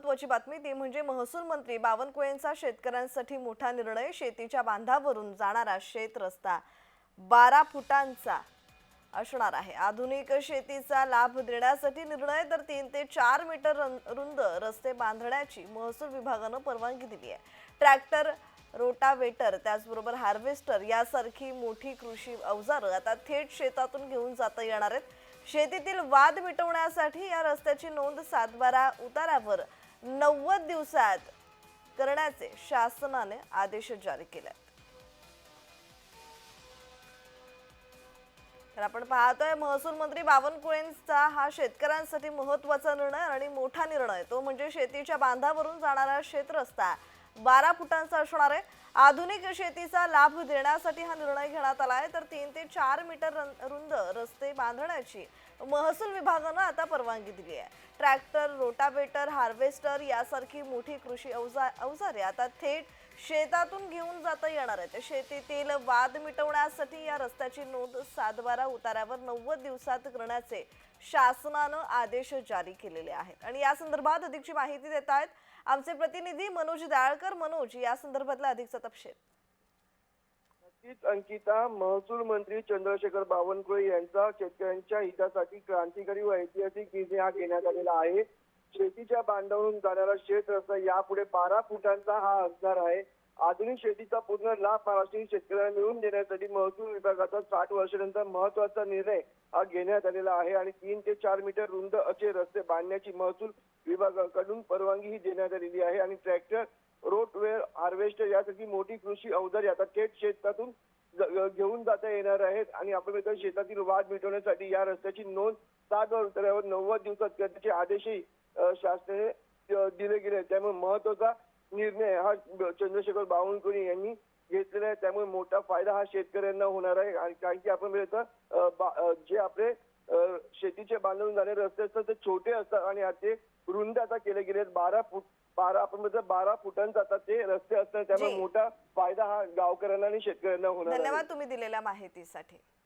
महत्त्वाची बातमी ती म्हणजे महसूल मंत्री बावनकुळेंचा शेतकऱ्यांसाठी मोठा निर्णय। शेतीच्या बांधावरून जाणारा शेत रस्ता 12 फुटांचा असणार आहे। आधुनिक शेतीचा लाभ देण्यासाठी निर्णय, तर 3 ते 4 मीटर रुंद रस्ते बांधण्याची महसूल विभागाने परवानगी दिली आहे। ट्रॅक्टर, रोटावेटर, त्याचबरोबर हार्वेस्टर यासारखी मोठी कृषी अवजारं आता थेट शेतातून घेऊन जाता येणार आहेत। शेतीतील वाद मिटवण्यासाठी या रस्त्याची नोंद 7/12 उतारावर 90 दिवसात करण्याचे शासनाने आदेश जारी केले आहेत। तर आपण पाहतोय महसूल मंत्री बावनकुळेंचा हा शेतकऱ्यांसाठी महत्त्वाचा निर्णय आणि मोठा निर्णय, तो म्हणजे शेतीच्या बांधावरून जाणारा शेत रस्ता 12 फुटांचा असणार आहे। आधुनिक शेतीचा लाभ देण्यासाठी हा निर्णय घेण्यात आला आहे, तर 3 ते 4 मीटर रुंद रस्ते बांधण्याची महसूल विभागाने आता परवानगी दिली आहे। ट्रॅक्टर, रोटावेटर, हार्वेस्टर यासारखी मोठी कृषी अवजारे आता थेट शेतातून घेऊन जाता येणार आहेत। शेतीतील वाद मिटवण्यासाठी या रस्त्याची नोंद 7/12 उतारावर 90 दिवसात करण्याचे शासनाने आदेश जारी केलेले आहेत। आणि या संदर्भात अधिकची माहिती देत आहेत आमचे प्रतिनिधी मनोज दाळकर। मनोज, या संदर्भातला अधिकचा तपशील। नक्कीच अंकिता, महसूल मंत्री चंद्रशेखर बावनकुळे यांचा शेतकऱ्यांच्या हितासाठी क्रांतिकारी व ऐतिहासिक निर्णय हा घेण्यात आलेला आहे। शेतीच्या बांधावरून जाणारा शेत रस्ता यापुढे 12 फुटांचा हा असणार आहे। आधुनिक शेतीचा पूर्ण लाभ महाराष्ट्रीय शेतकऱ्यांना मिळवून देण्यासाठी महसूल विभागाचा 60 वर्षानंतर महत्त्वाचा निर्णय हा घेण्यात आलेला आहे आणि 3 ते 4 मीटर रुंद असे रस्ते बांधण्याची महसूल विभागाकडून परवानगी ही देण्यात आलेली आहे। आणि ट्रॅक्टर, रोटवेअर, हार्वेस्टर यासारखी मोठी कृषी अवजारे आता थेट शेतातून घेऊन जाता येणार आहेत। आणि आपण शेतातील वाद मिटवण्यासाठी या रस्त्याची नोंद 7 उतारावर 90 दिवसात करण्याचे आदेशही शासनाने दिले गेले। त्यामुळे महत्त्वाचा निर्णय हा चंद्रशेखर बावनकुळे यांनी घेतलेला आहे। त्यामुळे मोठा फायदा हा शेतकऱ्यांना होणार आहे। आणि कारण की आपण जे आपले शेतीचे बांधून जाणारे रस्ते असतात ते छोटे असतात आणि ते रुंद आता केले गेले 12 फुटांचा आता ते रस्ते असतात। त्यामुळे मोठा फायदा हा गावकऱ्यांना आणि शेतकऱ्यांना होणार आहे। धन्यवाद तुम्ही दिलेल्या माहितीसाठी।